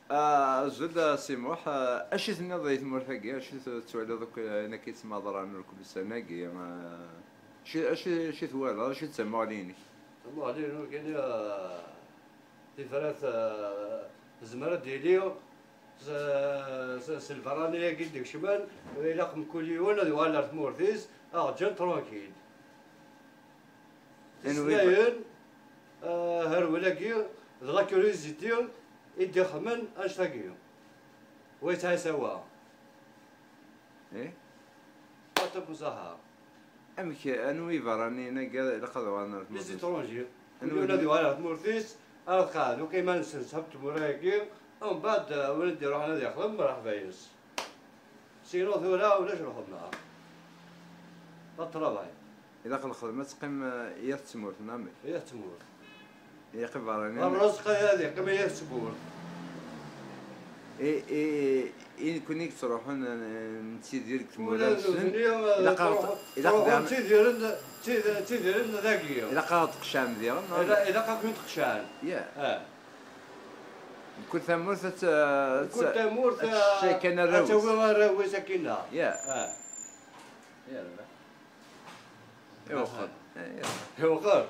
زاد سيموح اش تنظ ذي تمورثاكي اش توالى دوك انا كيتسمى ضران كل سناكي اش توالى اش تسمى عليني تسمى عليني كاين تفرات زمرة ديالي سلفرانية كي شمال إلا قم كل يوم هذا ولا تمورثيس جان ترونكيل سناين هرولاكي لا كوريزيتي يدي خمن اشتاكيو ويتعسوا ايه طاطب مزهر امك انوي فراني انا لقد وانا لي زيترونجي انو هذه ولا تمورثيس القاد وكيما نسبت موراكي ومن بعد ولدي يروح هذا يخدم راح بايس سينو ثورا ولاش الخدمه الطراباي اذا قل الخدمه تقيم يا تمور نامي يا تمور يا قبراني الرزق هذه كما هي تسبور إيه كونيك تروحون نتي ديالك تمولا إلا قاعد تيديرن ذاكية إلا قاعد تقشان ديالهم إلا قاعد كنت تقشان كل ثمورث كل ثمورث الشيء كان الروس أتوقع الروس كنا يا لا يوخر يوخر